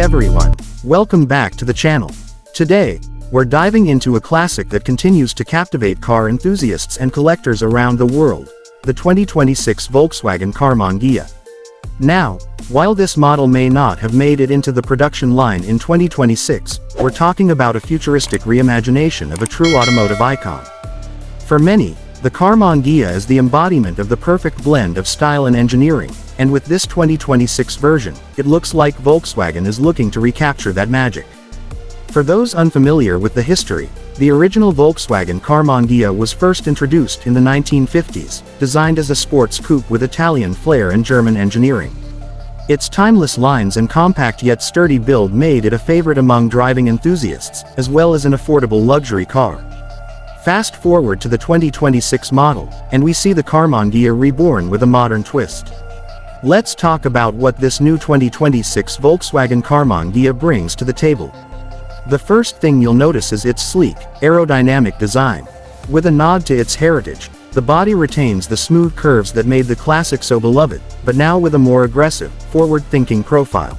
everyone, welcome back to the channel. Today, we're diving into a classic that continues to captivate car enthusiasts and collectors around the world, the 2026 Volkswagen Karmann Ghia. Now, while this model may not have made it into the production line in 2026, we're talking about a futuristic reimagination of a true automotive icon. For many, the Karmann Ghia is the embodiment of the perfect blend of style and engineering, and with this 2026 version, it looks like Volkswagen is looking to recapture that magic. For those unfamiliar with the history, the original Volkswagen Karmann Ghia was first introduced in the 1950s, designed as a sports coupe with Italian flair and German engineering. Its timeless lines and compact yet sturdy build made it a favorite among driving enthusiasts, as well as an affordable luxury car. Fast forward to the 2026 model, and we see the Karmann Ghia reborn with a modern twist. Let's talk about what this new 2026 Volkswagen Karmann Ghia brings to the table. The first thing you'll notice is its sleek, aerodynamic design. With a nod to its heritage, the body retains the smooth curves that made the classic so beloved, but now with a more aggressive, forward-thinking profile.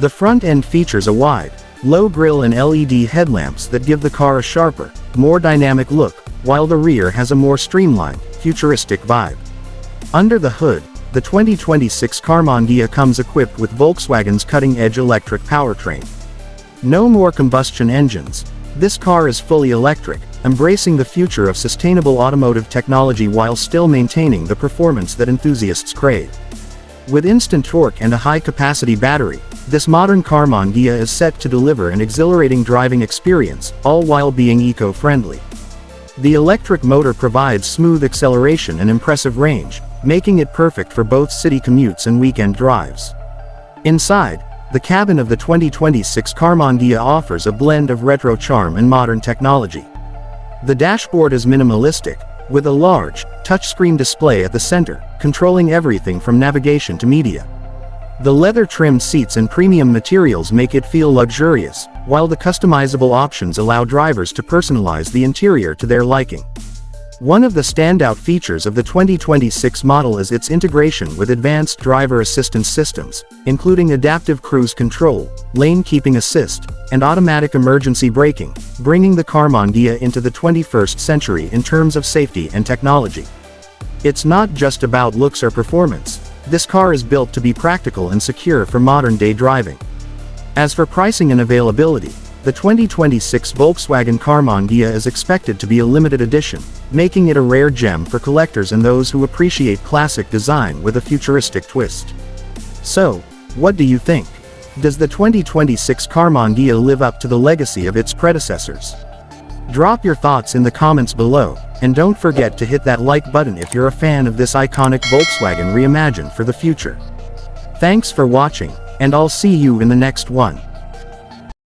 The front end features a wide, low grille and LED headlamps that give the car a sharper, more dynamic look, while the rear has a more streamlined, futuristic vibe. Under the hood, the 2026 Karmann Ghia comes equipped with Volkswagen's cutting-edge electric powertrain. No more combustion engines. This car is fully electric, embracing the future of sustainable automotive technology while still maintaining the performance that enthusiasts crave. With instant torque and a high-capacity battery, this modern Karmann Ghia is set to deliver an exhilarating driving experience, all while being eco-friendly. The electric motor provides smooth acceleration and impressive range, making it perfect for both city commutes and weekend drives. Inside, the cabin of the 2026 Karmann Ghia offers a blend of retro charm and modern technology. The dashboard is minimalistic, with a large, touchscreen display at the center, controlling everything from navigation to media. The leather-trimmed seats and premium materials make it feel luxurious, while the customizable options allow drivers to personalize the interior to their liking. One of the standout features of the 2026 model is its integration with advanced driver assistance systems, including adaptive cruise control, lane keeping assist, and automatic emergency braking, bringing the Karmann Ghia into the 21st century in terms of safety and technology. It's not just about looks or performance. This car is built to be practical and secure for modern-day driving. As for pricing and availability, the 2026 Volkswagen Karmann Ghia is expected to be a limited edition, making it a rare gem for collectors and those who appreciate classic design with a futuristic twist. So, what do you think? Does the 2026 Karmann Ghia live up to the legacy of its predecessors? Drop your thoughts in the comments below, and don't forget to hit that like button if you're a fan of this iconic Volkswagen reimagined for the future. Thanks for watching, and I'll see you in the next one.